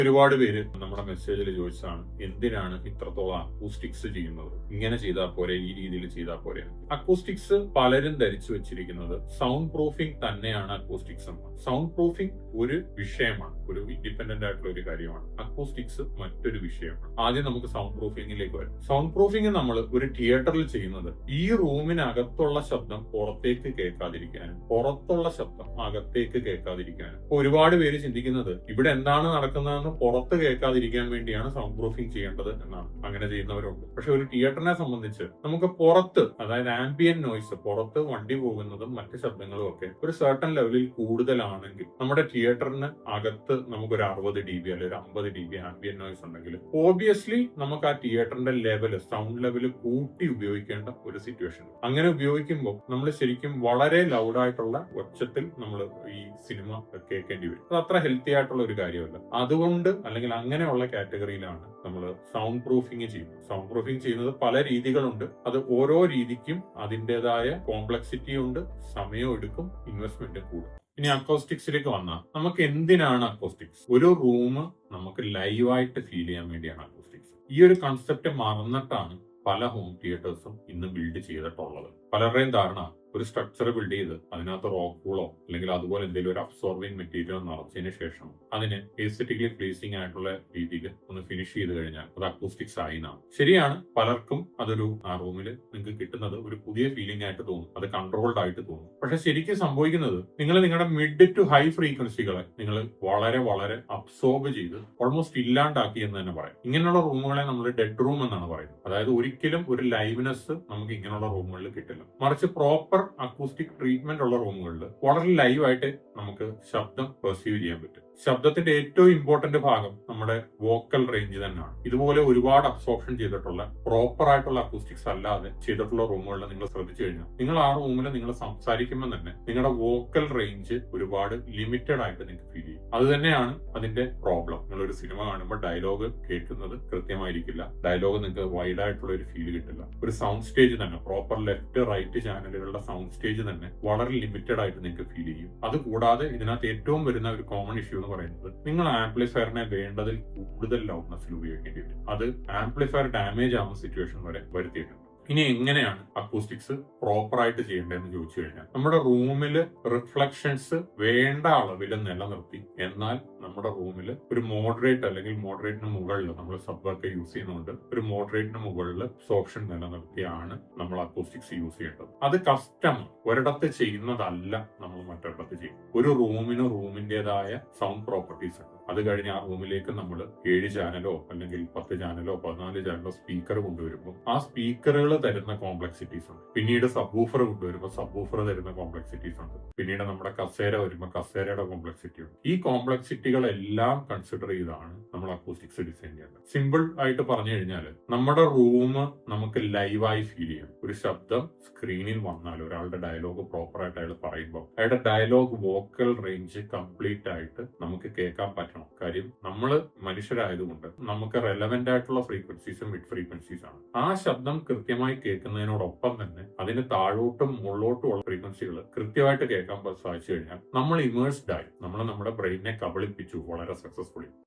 ഒരുപാട് പേര് നമ്മുടെ മെസ്സേജിൽ ചോദിച്ചതാണ് എന്തിനാണ് ഇത്രത്തോളം അക്കൂസ്റ്റിക്സ് ചെയ്യുന്നത്, ഇങ്ങനെ ചെയ്താൽ പോരെ, ഈ രീതിയിൽ ചെയ്താൽ പോരെ. അക്കൂസ്റ്റിക്സ് പലരും ധരിച്ചു വെച്ചിരിക്കുന്നത് സൗണ്ട് പ്രൂഫിംഗ് തന്നെയാണ് അക്കൂസ്റ്റിക്സ് എന്ന്. സൗണ്ട് പ്രൂഫിംഗ് ഒരു വിഷയമാണ്, ഒരു ഇൻഡിപെൻഡന്റ് ആയിട്ടുള്ള ഒരു കാര്യമാണ്. അക്കൂസ്റ്റിക്സ് മറ്റൊരു വിഷയമാണ്. ആദ്യം നമുക്ക് സൗണ്ട് പ്രൂഫിംഗിലേക്ക് വരാം. സൗണ്ട് പ്രൂഫിംഗ് നമ്മൾ ഒരു തിയേറ്ററിൽ ചെയ്യുന്നത് ഈ റൂമിനകത്തുള്ള ശബ്ദം പുറത്തേക്ക് കേൾക്കാതിരിക്കാനും പുറത്തുള്ള ശബ്ദം അകത്തേക്ക് കേൾക്കാതിരിക്കാനും. ഒരുപാട് പേര് ചിന്തിക്കുന്നത് ഇവിടെ എന്താണ് നടക്കുന്നതെന്ന് പുറത്ത് കേൾക്കാതിരിക്കാൻ വേണ്ടിയാണ് സൗണ്ട് പ്രൂഫിംഗ് ചെയ്യേണ്ടത് എന്നാണ്. അങ്ങനെ ചെയ്യുന്നവരുണ്ട്. പക്ഷെ ഒരു തിയേറ്ററിനെ സംബന്ധിച്ച് നമുക്ക് പുറത്ത്, അതായത് ആംബിയൻ നോയ്സ്, പുറത്ത് വണ്ടി പോകുന്നതും മറ്റ് ശബ്ദങ്ങളും ഒക്കെ ഒരു സർട്ടൺ ലെവലിൽ കൂടുതലാണെങ്കിൽ നമ്മുടെ തിയേറ്ററിന് അകത്ത് നമുക്കൊരു 60 dB അല്ലെങ്കിൽ 50 dB ആംബിയൻ നോയ്സ് ഉണ്ടെങ്കിൽ ഓബിയസ്ലി നമുക്ക് ആ തിയേറ്ററിന്റെ ലെവല്, സൗണ്ട് ലെവല് കൂട്ടി ഉപയോഗിക്കേണ്ട ഒരു സിറ്റുവേഷൻ. അങ്ങനെ ഉപയോഗിക്കുമ്പോൾ നമ്മൾ ശരിക്കും വളരെ ലൗഡായിട്ടുള്ള ഒച്ചത്തിൽ നമ്മൾ ഈ സിനിമ കേൾക്കേണ്ടി വരും. അത് അത്ര ഹെൽത്തി ആയിട്ടുള്ള ഒരു കാര്യമല്ല. അതുകൊണ്ട് അല്ലെങ്കിൽ അങ്ങനെയുള്ള കാറ്റഗറിയിലാണ് നമ്മൾ സൗണ്ട് പ്രൂഫിംഗ് ചെയ്യുന്നത്. സൗണ്ട് പ്രൂഫിംഗ് ചെയ്യുന്നത് പല രീതികളുണ്ട്. അത് ഓരോ രീതിക്കും അതിൻ്റെതായ കോംപ്ലക്സിറ്റി ഉണ്ട്, സമയം എടുക്കും, ഇൻവെസ്റ്റ്മെന്റ് കൂടും. ഇനി അക്കോസ്റ്റിക്സിലേക്ക് വന്നാൽ നമുക്ക് എന്തിനാണ് അക്കോസ്റ്റിക്സ്? ഒരു റൂം നമുക്ക് ലൈവായിട്ട് ഫീൽ ചെയ്യാൻ വേണ്ടിയാണ് അക്കോസ്റ്റിക്സ്. ഈ ഒരു കൺസെപ്റ്റ് മറന്നിട്ടാണ് പല ഹോം തിയേറ്റേഴ്സും ഇന്ന് ബിൽഡ് ചെയ്തിട്ടുള്ളത്. പലരുടെയും ധാരണ ഒരു സ്ട്രക്ചർ ബിൽഡ് ചെയ്ത് അതിനകത്ത് റോക്കുകളോ അല്ലെങ്കിൽ അതുപോലെ എന്തെങ്കിലും ഒരു അബ്സോർബിംഗ് മെറ്റീരിയൽ നിറച്ചതിന് ശേഷം അതിന് എസ്തെറ്റിക്കലി പ്ലീസിംഗ് ആയിട്ടുള്ള രീതിയിൽ ഒന്ന് ഫിനിഷ് ചെയ്ത് കഴിഞ്ഞാൽ അത് അക്കൂസ്റ്റിക്സ് ആയി എന്നാണ്. ശരിയാണ്, പലർക്കും അതൊരു ആ റൂമിൽ നിങ്ങൾക്ക് കിട്ടുന്നത് ഒരു പുതിയ ഫീലിംഗ് ആയിട്ട് തോന്നും, അത് കൺട്രോൾഡ് ആയിട്ട് തോന്നും. പക്ഷെ ശരിക്കും സംഭവിക്കുന്നത് നിങ്ങൾ നിങ്ങളുടെ മിഡ് ടു ഹൈ ഫ്രീക്വൻസികളെ നിങ്ങൾ വളരെ വളരെ അബ്സോർബ് ചെയ്ത് ഓൾമോസ്റ്റ് ഇല്ലാണ്ടാക്കി എന്ന് തന്നെ പറയാം. ഇങ്ങനെയുള്ള റൂമുകളെ നമ്മൾ ഡെഡ് റൂം എന്നാണ് പറയുന്നത്. അതായത് ഒരിക്കലും ഒരു ലൈവ്നെസ് നമുക്ക് ഇങ്ങനെയുള്ള റൂമുകളിൽ കിട്ടില്ല. മറിച്ച് പ്രോപ്പർ അക്കൂസ്റ്റിക് ട്രീറ്റ്മെന്റ് ഉള്ള റൂമുകളിൽ വളരെ ലൈവായിട്ട് നമുക്ക് ശബ്ദം പെർസീവ് ചെയ്യാൻ പറ്റും. ശബ്ദത്തിന്റെ ഏറ്റവും ഇമ്പോർട്ടന്റ് ഭാഗം നമ്മുടെ വോക്കൽ റേഞ്ച് തന്നെയാണ്. ഇതുപോലെ ഒരുപാട് അബ്സോർപ്ഷൻ ചെയ്തിട്ടുള്ള പ്രോപ്പർ ആയിട്ടുള്ള അക്കൂസ്റ്റിക്സ് അല്ലാതെ ചെയ്തിട്ടുള്ള റൂമുകളിൽ നിങ്ങൾ ശ്രദ്ധിച്ചു കഴിഞ്ഞാൽ നിങ്ങൾ ആ റൂമിൽ നിങ്ങൾ സംസാരിക്കുമ്പോൾ തന്നെ നിങ്ങളുടെ വോക്കൽ റേഞ്ച് ഒരുപാട് ലിമിറ്റഡ് ആയിട്ട് നിങ്ങൾക്ക് ഫീൽ ചെയ്യും. അത് തന്നെയാണ് അതിന്റെ പ്രോബ്ലം. നിങ്ങൾ ഒരു സിനിമ കാണുമ്പോൾ ഡയലോഗ് കേൾക്കുന്നത് കൃത്യമായിരിക്കില്ല, ഡയലോഗ് നിങ്ങൾക്ക് വൈഡ് ആയിട്ടുള്ള ഒരു ഫീൽ കിട്ടില്ല. ഒരു സൗണ്ട് സ്റ്റേജ് തന്നെ പ്രോപ്പർ ലെഫ്റ്റ് റൈറ്റ് ചാനലുകളുടെ സൗണ്ട് സ്റ്റേജ് തന്നെ വളരെ ലിമിറ്റഡ് ആയിട്ട് നിങ്ങൾക്ക് ഫീൽ ചെയ്യും. അതുകൂടാതെ ഇതിനകത്ത് ഏറ്റവും വരുന്ന ഒരു കോമൺ ഇഷ്യൂ എന്ന് പറയുന്നത് നിങ്ങൾ ആംപ്ലിഫയറിനെ വേണ്ടതിൽ കൂടുതൽ ലൗഡ്നെസ്സിൽ ഉപയോഗിക്കേണ്ടി വരും. അത് ആംപ്ലിഫയർ ഡാമേജ് ആവുന്ന സിറ്റുവേഷൻ വരെ വരുത്തിയിട്ടുണ്ട്. ഇനി എങ്ങനെയാണ് അക്കൂസ്റ്റിക്സ് പ്രോപ്പർ ആയിട്ട് ചെയ്യേണ്ടതെന്ന് ചോദിച്ചു കഴിഞ്ഞാൽ നമ്മുടെ റൂമിൽ റിഫ്ലക്ഷൻസ് വേണ്ട അളവിൽ നിലനിർത്തി, എന്നാൽ നമ്മുടെ റൂമിൽ ഒരു മോഡറേറ്റ് അല്ലെങ്കിൽ മോഡറേറ്റിന് മുകളിൽ നമ്മൾ സബ്വർക്ക് യൂസ് ചെയ്യുന്നുണ്ട്, ഒരു മോഡറേറ്റിന് മുകളിൽ അബ്സോർപ്ഷൻ നിലനിർത്തിയാണ് നമ്മൾ അക്കൂസ്റ്റിക്സ് യൂസ് ചെയ്യേണ്ടത്. അത് കസ്റ്റം ഒരിടത്ത് ചെയ്യുന്നതല്ല, നമ്മൾ മറ്റൊരിടത്ത് ചെയ്യും. ഒരു റൂമിന് റൂമിന്റേതായ സൗണ്ട് പ്രോപ്പർട്ടീസ് ഉണ്ട്. അത് കഴിഞ്ഞ് ആ റൂമിലേക്ക് നമ്മൾ 7 ചാനലോ അല്ലെങ്കിൽ 10 ചാനലോ 14 ചാനലോ സ്പീക്കർ കൊണ്ടുവരുമ്പോൾ ആ സ്പീക്കറുകൾ തരുന്ന കോംപ്ലക്സിറ്റീസ് ഉണ്ട്. പിന്നീട് സബ്വൂഫർ കൊണ്ടുവരുമ്പോൾ സബ്വൂഫർ തരുന്ന കോംപ്ലക്സിറ്റീസ് ഉണ്ട്. പിന്നീട് നമ്മുടെ കസേര വരുമ്പോൾ കസേരയുടെ കോംപ്ലക്സിറ്റി ഉണ്ട്. ഈ കോംപ്ലക്സിറ്റികളെല്ലാം കൺസിഡർ ചെയ്താണ് നമ്മൾ അക്കൂസ്റ്റിക്സ് ഡിസൈൻ ചെയ്യേണ്ടത്. സിമ്പിൾ ആയിട്ട് പറഞ്ഞു കഴിഞ്ഞാൽ നമ്മുടെ റൂം നമുക്ക് ലൈവായി ഫീൽ ചെയ്യും. ഒരു ശബ്ദം സ്ക്രീനിൽ വന്നാൽ ഒരാളുടെ ഡയലോഗ് പ്രോപ്പർ ആയിട്ട് അയാൾ പറയുമ്പോൾ അയാളുടെ ഡയലോഗ് വോക്കൽ റേഞ്ച് കംപ്ലീറ്റ് ആയിട്ട് നമുക്ക് കേൾക്കാൻ പറ്റണം. കാര്യം നമ്മൾ മനുഷ്യരായതുകൊണ്ട് നമുക്ക് റെലവെന്റ് ആയിട്ടുള്ള ഫ്രീക്വൻസീസും മിഡ് ഫ്രീക്വൻസീസ് ആണ്. ആ ശബ്ദം കൃത്യമായി കേൾക്കുന്നതിനോടൊപ്പം തന്നെ അതിന് താഴോട്ടും മുകളിലോട്ടും ഉള്ള ഫ്രീക്വൻസികൾ കൃത്യമായിട്ട് കേൾക്കാൻ സാധിച്ചു കഴിഞ്ഞാൽ നമ്മൾ ഇമേഴ്സ്ഡ് ആയി, നമ്മൾ നമ്മുടെ ബ്രെയിനെ കബളിപ്പിച്ചു വളരെ സക്സസ്ഫുള്ളി.